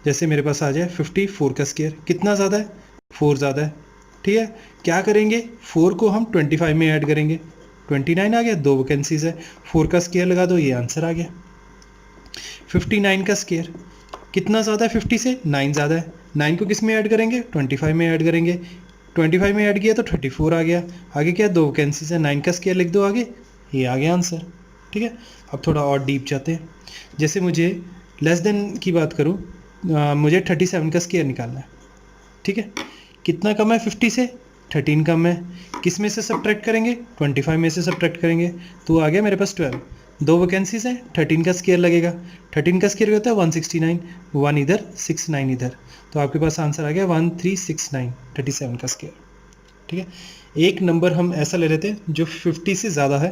जैसे मेरे पास आ जाए 54 का स्केयर, कितना ज़्यादा है 4 ज़्यादा है, ठीक है। क्या करेंगे 4 को हम 25 में ऐड करेंगे, 29 आ गया, 2 वैकेंसीज है, 4 का स्केयर लगा दो, ये आंसर आ गया। 59 का स्केयर कितना ज़्यादा है 50 से? 9 ज़्यादा है, 9 को किस में ऐड करेंगे 25 में ऐड करेंगे, 25 में ऐड किया तो 34 आ गया। आगे क्या 2 वैकेंसीज है, 9 का स्केयर लिख दो आगे, ये आ गया आंसर, ठीक है। अब थोड़ा और डीप जाते हैं, जैसे मुझे लेस देन की बात करूँ, मुझे 37 का स्केयर निकालना है, ठीक है। कितना कम है 50 से? 13 कम है, किस में से सब्ट्रैक्ट करेंगे 25 में से सब्ट्रैक्ट करेंगे, तो आ गया मेरे पास 12। 2 वैकेंसीज है, 13 का स्केयर लगेगा, 13 का स्केयर होता है 169, 1 इधर 69 इधर, तो आपके पास आंसर आ गया 1369, 37 का स्केयर, ठीक है। एक नंबर हम ऐसा ले रहे थे जो 50 से ज़्यादा है,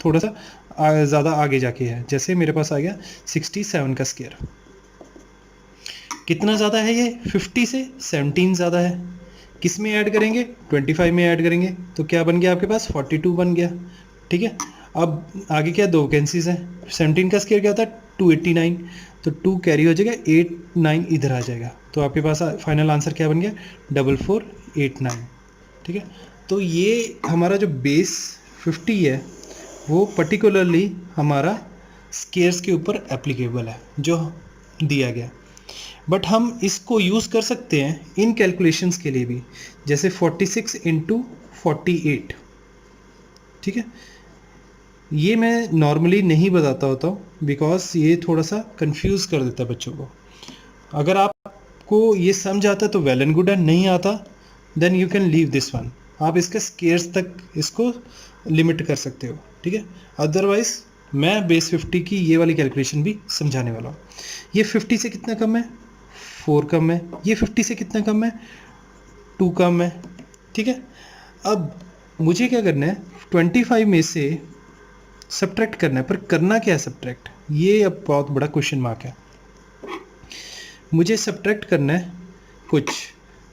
थोड़ा सा ज़्यादा आगे जाके है, जैसे मेरे पास आ गया 67 का स्केयर। कितना ज़्यादा है ये 50 से? 17 ज़्यादा है, किस में ऐड करेंगे 25 में ऐड करेंगे, तो क्या बन गया आपके पास 42 बन गया, ठीक है। अब आगे क्या 2 वैकेंसीज हैं, 17 का स्केयर क्या होता है 289, तो 2 कैरी हो जाएगा, 89 इधर आ जाएगा, तो आपके पास फाइनल आंसर क्या बन गया 4489, ठीक है। तो ये हमारा जो बेस 50 है वो पर्टिकुलरली हमारा स्केयर्स के ऊपर एप्लीकेबल है जो दिया गया, बट हम इसको यूज़ कर सकते हैं इन कैलकुलेशंस के लिए भी, जैसे 46 इंटू 48, ठीक है। ये मैं नॉर्मली नहीं बताता होता हूँ बिकॉज ये थोड़ा सा कंफ्यूज कर देता है बच्चों को। अगर आपको ये समझ आता है तो वेल एंड गुड है, नहीं आता then you can leave this one, आप इसके स्केयर्स तक इसको लिमिट कर सकते हो, ठीक है। अदरवाइज मैं बेस 50 की ये वाली कैलकुलेशन भी समझाने वाला हूँ। ये 50 से कितना कम है 4 कम है, ये 50 से कितना कम है 2 कम है, ठीक है। अब मुझे क्या करना है 25 में से सब्ट्रैक्ट करना है, पर करना क्या है सब्ट्रैक्ट, ये अब बहुत बड़ा क्वेश्चन मार्क है। मुझे सब्ट्रैक्ट करना है कुछ,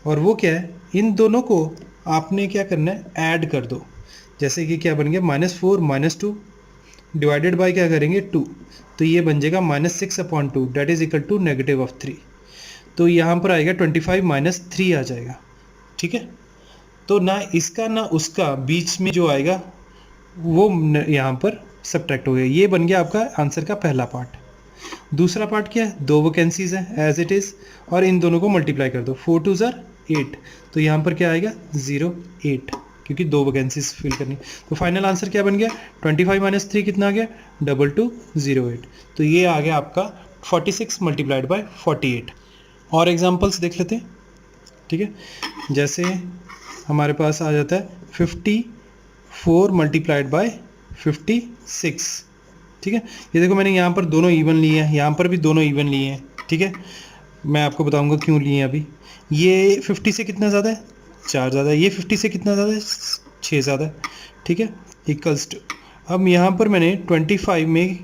और वो क्या है, इन दोनों को आपने क्या करना है ऐड कर दो, जैसे कि क्या बन गया -4 -2 डिवाइडेड बाय क्या करेंगे 2, तो ये बन जाएगा -6/2 दैट इज इक्वल टू -3। तो यहाँ पर आएगा 25 -3 आ जाएगा, ठीक है। तो ना इसका ना उसका बीच में जो आएगा वो यहाँ पर सब्ट्रैक्ट हो गया, ये बन गया आपका आंसर का पहला पार्ट। दूसरा पार्ट क्या है 2 वैकेंसीज है एज इट इज़, और इन दोनों को मल्टीप्लाई कर दो, 4 2 ज़ार 8, तो यहाँ पर क्या आएगा 08, क्योंकि 2 वैकेंसीज फिल करनी। तो फाइनल आंसर क्या बन गया 25 - 3 कितना आ गया 2208, तो ये आ गया आपका 46 × 48। और एग्जांपल्स देख लेते हैं, ठीक है। जैसे हमारे पास आ जाता है 54 × 56, ठीक है। ये देखो मैंने यहाँ पर दोनों इवन लिए हैं, यहाँ पर भी दोनों इवन लिए हैं, ठीक है। मैं आपको बताऊंगा क्यों लिए हैं अभी। ये 50 से कितना ज़्यादा है 4 ज़्यादा है, ये 50 से कितना ज़्यादा है 6 ज़्यादा है, ठीक है, इक्वल्स टू। अब यहाँ पर मैंने 25 में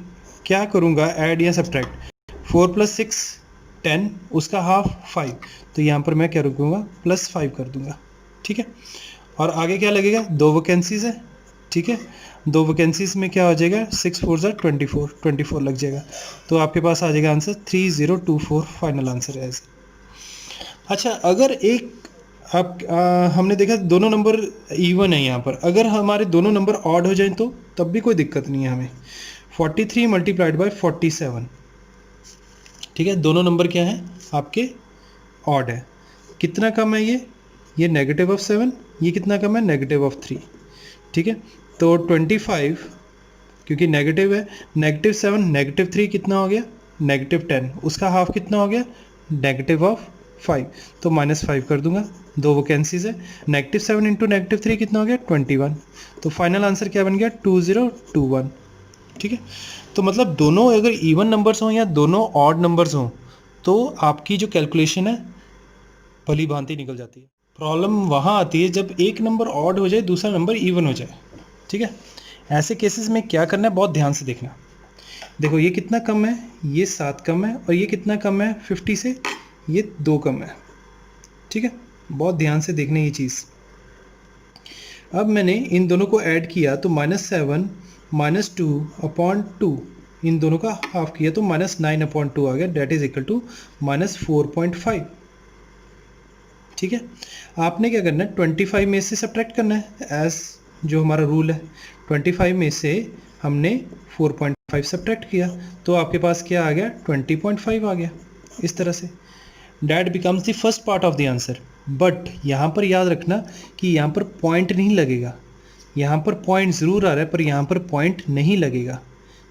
क्या करूँगा ऐड या सब्ट्रैक्ट, 4 + 6 10, उसका हाफ 5, तो यहाँ पर मैं क्या रखूँगा +5 कर दूंगा, ठीक है। और आगे क्या लगेगा, 2 वैकेंसीज़ है, ठीक है। 2 वैकेंसीज़ में क्या हो जाएगा, 6 4 ज़ा 24, 24 लग जाएगा। तो आपके पास आ जाएगा आंसर 3024, फाइनल आंसर है। अच्छा, अगर एक आप हमने देखा दोनों नंबर इवन है यहाँ पर, अगर हमारे दोनों नंबर ऑड हो जाएं तो तब भी कोई दिक्कत नहीं है हमें। 43 मल्टीप्लाइड बाय 47, ठीक है। दोनों नंबर क्या है आपके, ऑड है। कितना कम है ये -7, ये कितना कम है -3, ठीक है। तो 25, क्योंकि नेगेटिव है, -7 -3 कितना हो गया, -10, उसका हाफ कितना हो गया, -5, तो -5 कर दूंगा। 2 वैकेंसीज है, -7 इंटू -3 कितना हो गया, 21। तो फाइनल आंसर क्या बन गया, 2021, ठीक है। तो मतलब दोनों अगर इवन नंबर्स हों या दोनों ऑड नंबर्स हों तो आपकी जो कैलकुलेशन है भली भांति निकल जाती है। प्रॉब्लम वहाँ आती है जब एक नंबर ऑड हो जाए, दूसरा नंबर इवन हो जाए, ठीक है। ऐसे केसेस में क्या करना है, बहुत ध्यान से देखना। देखो ये कितना कम है, ये 7 कम है, और ये कितना कम है 50 से, ये 2 कम है, ठीक है। बहुत ध्यान से देखना ये चीज़। अब मैंने इन दोनों को ऐड किया तो -7 -2/2, इन दोनों का हाफ किया तो -9/2 आ गया, डेट इज इक्वल टू -4.5, ठीक है। आपने क्या करना है, 25 में से सब्ट्रैक्ट करना है, एज जो हमारा रूल है। 25 में से हमने 4.5 सब्ट्रैक्ट किया तो आपके पास क्या आ गया, 20.5 आ गया। इस तरह say that becomes the first part of the answer. But यहाँ पर याद रखना कि यहाँ पर पॉइंट नहीं लगेगा, यहाँ पर पॉइंट ज़रूर आ रहा है पर यहाँ पर पॉइंट नहीं लगेगा।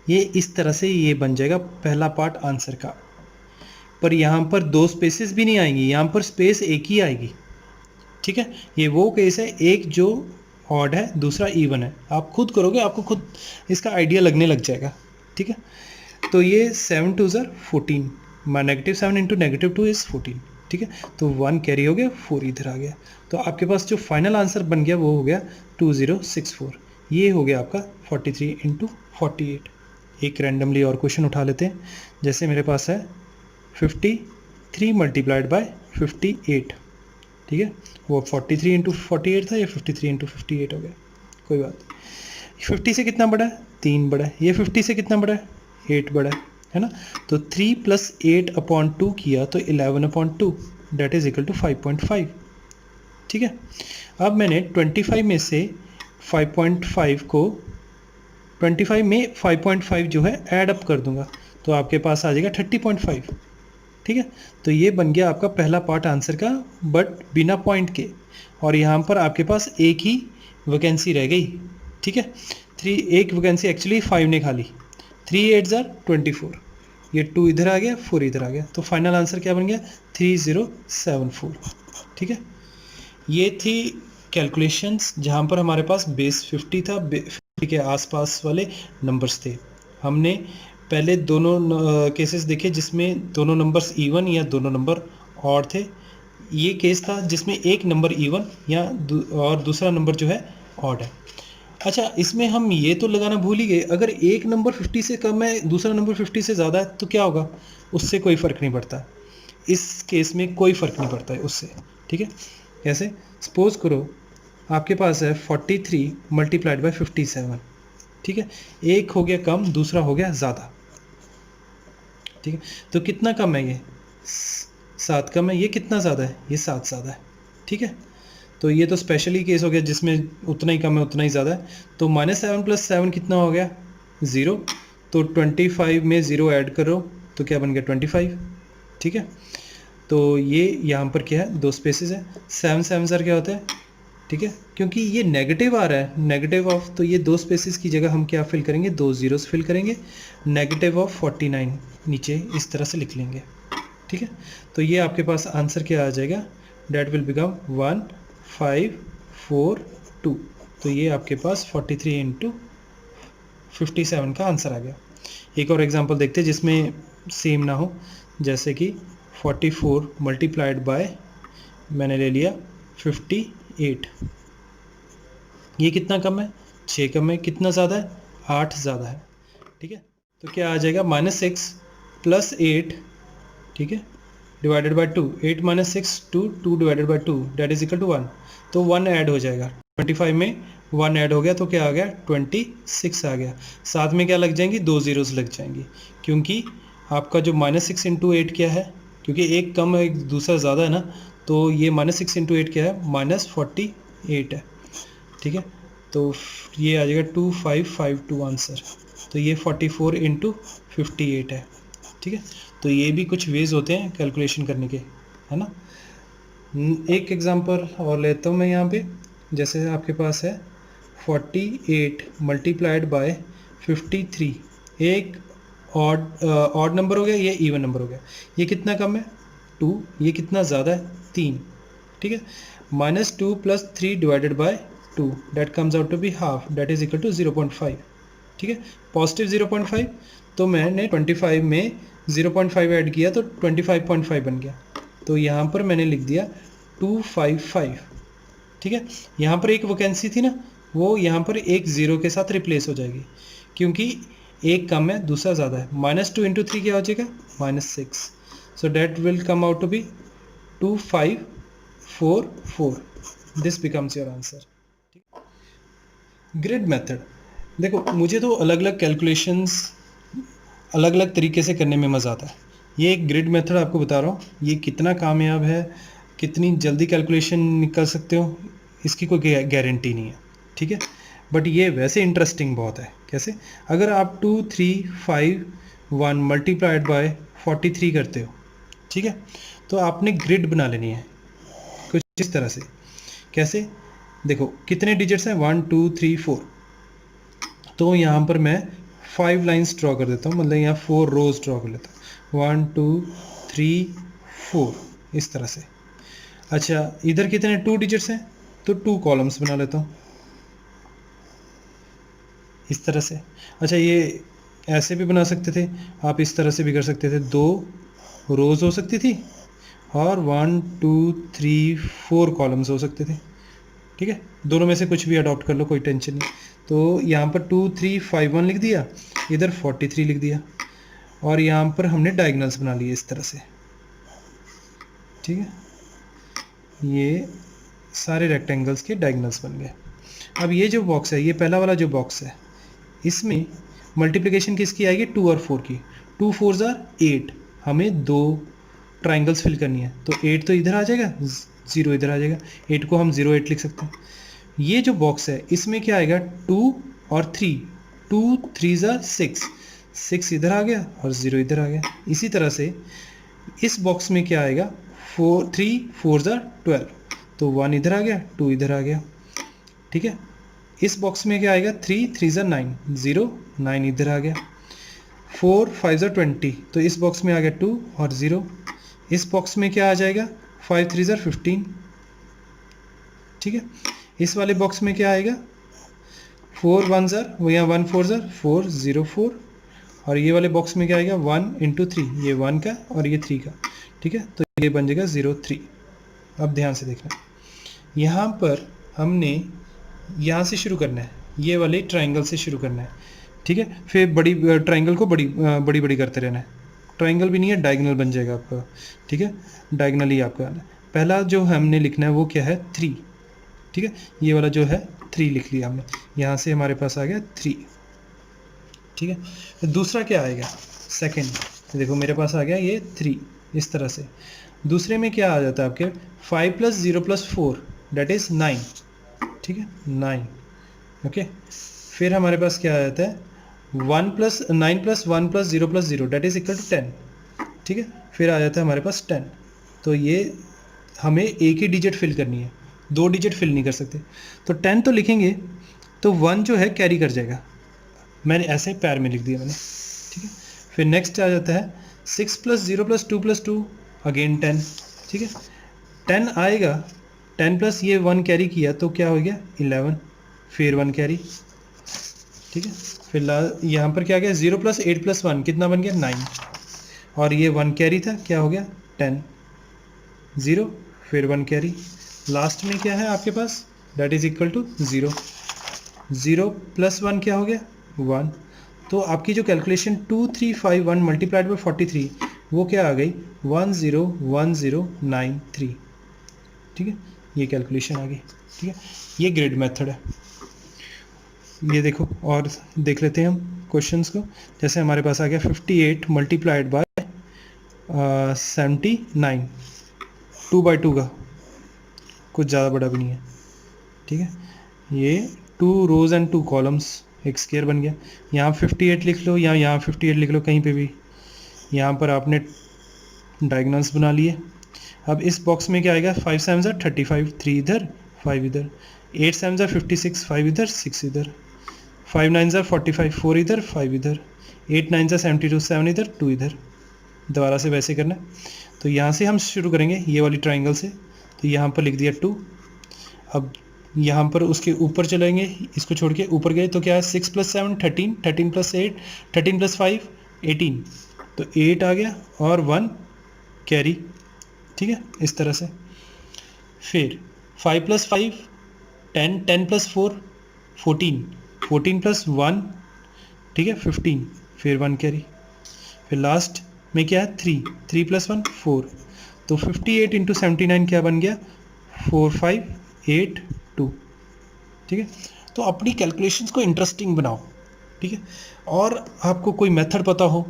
ये इस तरह से ये बन जाएगा पहला पार्ट आंसर का। पर यहाँ पर 2 स्पेसेस भी नहीं आएंगी, यहाँ पर स्पेस एक ही आएगी, ठीक है। ये वो केस है, एक जो ऑड है दूसरा इवन है। आप खुद करोगे, आपको खुद इसका आइडिया लगने लग जाएगा, ठीक है। तो ये 7 2 ज़ा 14, -7 इंटू -2 इज़ 14, ठीक है। तो 1 कैरी हो गया, 4 इधर आ गया। तो आपके पास जो फाइनल आंसर बन गया वो हो गया 2064। ये हो गया आपका 43 इंटू 48। एक रैंडमली और क्वेश्चन उठा लेते हैं। जैसे मेरे पास है 53 मल्टीप्लाइड बाय 58, ठीक है। वो 43 इंटू 48 था, ये 53 इंटू 58 हो गया, कोई बात नहीं। 50 से कितना बड़ा है, 3 बड़ा है। ये 50 से कितना बड़ा है, 8 बड़ा है ना। तो 3 + 8/2 किया तो 11/2, डेट इज इक्वल टू 5.5, ठीक है। अब मैंने 25 में से 5.5 को 25 में 5.5 जो है ऐड अप कर दूंगा तो आपके पास आ जाएगा 30.5, ठीक है। तो ये बन गया आपका पहला पार्ट आंसर का, बट बिना पॉइंट के। और यहाँ पर आपके पास एक ही वैकेंसी रह गई, ठीक है। एक वैकेंसी एक्चुअली 5 ने खा ली। 3 8 ज़ा 24, ये 2 इधर आ गया, 4 इधर आ गया। तो फाइनल आंसर क्या बन गया, 3074, ठीक है। ये थी कैलकुलेशंस जहाँ पर हमारे पास बेस 50 था, 50 के आसपास वाले नंबर्स थे। हमने पहले दोनों केसेस देखे जिसमें दोनों नंबर्स इवन या दोनों नंबर ऑड थे। ये केस था जिसमें एक नंबर इवन या और दूसरा नंबर जो है ऑड है। अच्छा, इसमें हम ये तो लगाना भूल ही गए, अगर एक नंबर 50 से कम है, दूसरा नंबर 50 से ज़्यादा है तो क्या होगा, उससे कोई फ़र्क नहीं पड़ता। इस केस में कोई फ़र्क नहीं पड़ता है उससे, ठीक है। कैसे, सपोज करो आपके पास है 43 मल्टीप्लाइड बाय 57, ठीक है। एक हो गया कम, दूसरा हो गया ज़्यादा, ठीक है। तो कितना कम है, ये 7 कम है, ये कितना ज़्यादा है, ये 7 ज़्यादा है, ठीक है। तो ये तो स्पेशली केस हो गया जिसमें उतना ही कम है उतना ही ज़्यादा है। तो -7 + 7 कितना हो गया, 0। तो 25 में 0 ऐड करो तो क्या बन गया, 25, ठीक है। तो ये यहाँ पर क्या है, 2 स्पेसेस है। 7 7 सर क्या होता है, ठीक है। क्योंकि ये नेगेटिव आ रहा है, नेगेटिव ऑफ, तो ये 2 स्पेसेस की जगह हम क्या फिल करेंगे, 2 ज़ीरोस फिल करेंगे। -49 नीचे इस तरह से लिख लेंगे, ठीक है। तो ये आपके पास आंसर क्या आ जाएगा, डेट विल बिकम 1542। तो ये आपके पास 43 इंटू 57 का आंसर आ गया। एक और एग्जांपल देखते हैं जिसमें सेम ना हो, जैसे कि 44 मल्टीप्लाइड बाय मैंने ले लिया 58। ये कितना कम है, 6 कम है, कितना ज़्यादा है, 8 ज़्यादा है, ठीक है। तो क्या आ जाएगा, -6 + 8, ठीक है, divided by 2, 8 minus 6 2 divided by 2 that is equal to 1। तो 1 ऐड हो जाएगा 25 में, 1 ऐड हो गया तो क्या आ गया 26 आ गया। साथ में क्या लग जाएंगी, 2 जीरोस लग जाएंगी, क्योंकि आपका जो -6 इंटू 8 क्या है, क्योंकि एक कम है एक दूसरा ज़्यादा है ना, तो ये -6 इंटू 8 क्या है, -48 है। ठीक है, तो ये आ जाएगा 2552 आंसर। तो ये 44 इंटू 58 है। ठीक है, तो ये भी कुछ वेज होते हैं कैलकुलेशन करने के, है ना। एक एग्जांपल और लेता हूँ मैं यहाँ पे। जैसे आपके पास है 48 मल्टीप्लाइड बाय 53, एक ऑड नंबर हो गया, ये इवन नंबर हो गया। ये कितना कम है 2, ये कितना ज़्यादा है 3। ठीक है, -2 + 3 divided by 2 that comes out to be half that is equal to 0.5। ठीक है, पॉजिटिव 0.5, तो मैंने 25 में 0.5 ऐड किया तो 25.5 बन गया। तो यहाँ पर मैंने लिख दिया 255। ठीक है, यहाँ पर एक वैकेंसी थी ना, वो यहाँ पर एक ज़ीरो के साथ रिप्लेस हो जाएगी, क्योंकि एक कम है दूसरा ज़्यादा है। -2 इंटू 3 क्या हो जाएगा, -6। So that will come out to be 2544। This becomes your answer. Grid method, देखो मुझे तो अलग अलग कैलकुलेशंस अलग अलग तरीके से करने में मज़ा आता है। ये एक ग्रिड मेथड आपको बता रहा हूँ, ये कितना कामयाब है, कितनी जल्दी कैलकुलेशन निकाल सकते हो, इसकी कोई गारंटी नहीं है। ठीक है, बट ये वैसे इंटरेस्टिंग बहुत है। कैसे, अगर आप 2351 मल्टीप्लाइड बाय 43 करते हो, ठीक है, तो आपने ग्रिड बना लेनी है कुछ इस तरह से। कैसे, देखो कितने डिजिट्स हैं, 1 2 3 4, तो यहाँ पर मैं 5 लाइंस ड्रॉ कर देता हूँ, मतलब यहाँ 4 रोज ड्रॉ कर लेता हूँ, 1 2 3 4 इस तरह से। अच्छा, इधर कितने 2 डिजिट्स हैं, तो 2 कॉलम्स बना लेता हूँ इस तरह से। अच्छा, ये ऐसे भी बना सकते थे आप, इस तरह से भी कर सकते थे, 2 रोज हो सकती थी और 1 2 3 4 कॉलम्स हो सकते थे। ठीक है, दोनों में से कुछ भी अडॉप्ट कर लो, कोई टेंशन नहीं। तो यहाँ पर 2351 लिख दिया, इधर 43 लिख दिया, और यहाँ पर हमने डायगोनल्स बना लिए इस तरह से। ठीक है, ये सारे रेक्टेंगल्स के डायगोनल्स बन गए। अब ये जो बॉक्स है, ये पहला वाला जो बॉक्स है, इसमें मल्टीप्लिकेशन किसकी आएगी, 2 और 4 की। 2 4 8, हमें 2 ट्राइंगल्स फिल करनी है, तो 8 तो इधर आ जाएगा, 0 इधर आ जाएगा, 8 को हम 08 लिख सकते हैं। ये जो बॉक्स है इसमें क्या आएगा, 2 और 3, 2 3 6 इधर आ गया और 0 इधर आ गया। इसी तरह से इस बॉक्स में क्या आएगा, 3 4 12, तो 1 इधर आ गया, 2 इधर आ गया। ठीक है, इस बॉक्स में क्या आएगा, 3 3 9 0 9 इधर आ गया, 4 5 20, तो इस बॉक्स में आ गया 2 और 0। इस बॉक्स में क्या आ जाएगा, 5 3 15। ठीक है, इस वाले बॉक्स में क्या आएगा, 4 1 वो यहाँ 1 4 4 0 4, और ये वाले बॉक्स में क्या आएगा, 1 इंटू 3, ये 1 का और ये 3 का। ठीक है, तो ये बन जाएगा 0 3। अब ध्यान से देखना, यहाँ पर हमने यहाँ से शुरू करना है, ये वाले ट्राइंगल से शुरू करना है। ठीक है, फिर बड़ी ट्राइंगल को बड़ी बड़ी करते रहना है। ट्राइंगल भी नहीं है, डायगोनल बन जाएगा आपका। ठीक है, डायगोनल ही आपका आना है। पहला जो हमने लिखना है वो क्या है, 3। ठीक है, ये वाला जो है 3 लिख लिया हमने, यहाँ से हमारे पास आ गया 3। ठीक है, तो दूसरा क्या आएगा, सेकंड, देखो मेरे पास आ गया ये 3 इस तरह से। दूसरे में क्या आ जाता है आपके, 5 + 0 + 4 दैट इज़ 9। ठीक है, 9। ओके, फिर हमारे पास क्या आ जाता है, 1 + 9 + 1 + 0 + 0 दैट इज़ इक्वल टू 10। ठीक है, फिर आ जाता है हमारे पास 10। तो ये हमें एक ही डिजिट फिल करनी है, 2 डिजिट फिल नहीं कर सकते। तो 10 तो लिखेंगे, तो 1 जो है कैरी कर जाएगा, मैंने ऐसे ही पैर में लिख दिया मैंने। ठीक है, फिर नेक्स्ट आ जाता है 6 + 0 + 2 + 2 अगेन 10। ठीक है, 10 आएगा, 10 प्लस ये 1 कैरी किया तो क्या हो गया 11, फिर 1 कैरी। ठीक है, फिर यहाँ पर क्या गया, 0 + 8 + 1 कितना बन गया 9, और ये 1 कैरी था, क्या हो गया 10, 0 फिर 1 कैरी। लास्ट में क्या है आपके पास, दैट इज इक्वल टू 0, 0 + 1 क्या हो गया 1। तो आपकी जो कैलकुलेशन 2351 मल्टीप्लाइड बाई 43 वो क्या आ गई 101093। ठीक है, ये कैलकुलेशन आ गई। ठीक है, ये ग्रिड मेथड है। ये देखो और देख लेते हैं हम क्वेश्चंस को। जैसे हमारे पास आ गया 58 मल्टीप्लाइड बाय 79, 2/2 का, कुछ ज़्यादा बड़ा भी नहीं है। ठीक है, ये 2 रोज एंड 2 कॉलम्स, एक स्क्वायर बन गया। यहाँ 58 लिख लो या यहाँ 58 लिख लो, कहीं पे भी। यहाँ पर आपने डायगोनल्स बना लिए। अब इस बॉक्स में क्या आएगा, 5 7 35, 3 इधर 5 इधर, 8 7 56, 5 इधर 6 इधर, 5 9 45, 4 इधर 5 इधर, 8 9 72, 7 इधर 2 इधर। दोबारा से वैसे करना है। तो यहाँ से हम शुरू करेंगे ये वाली ट्राइंगल से। तो यहाँ पर लिख दिया 2। अब यहाँ पर उसके ऊपर चलेंगे, इसको छोड़ के ऊपर गए तो क्या है 6 + 7 13, 13 + 8 13 + 5 18, तो 8 आ गया और 1 कैरी। ठीक है, इस तरह से। फिर 5 + 5 10, 10 + 4 14, 14 + 1 ठीक है 15, फिर 1 कैरी। फिर लास्ट में क्या है 3, 3 + 1 4, तो 58 × 79 क्या बन गया 4582। ठीक है, तो अपनी कैलकुलेशंस को इंटरेस्टिंग बनाओ। ठीक है, और आपको कोई मेथड पता हो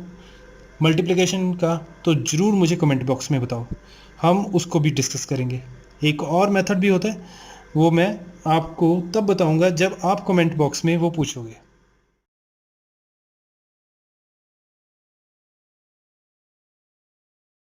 मल्टीप्लिकेशन का तो ज़रूर मुझे कमेंट बॉक्स में बताओ, हम उसको भी डिस्कस करेंगे। एक और मेथड भी होता है, वो मैं आपको तब बताऊंगा जब आप कमेंट बॉक्स में वो पूछोगे।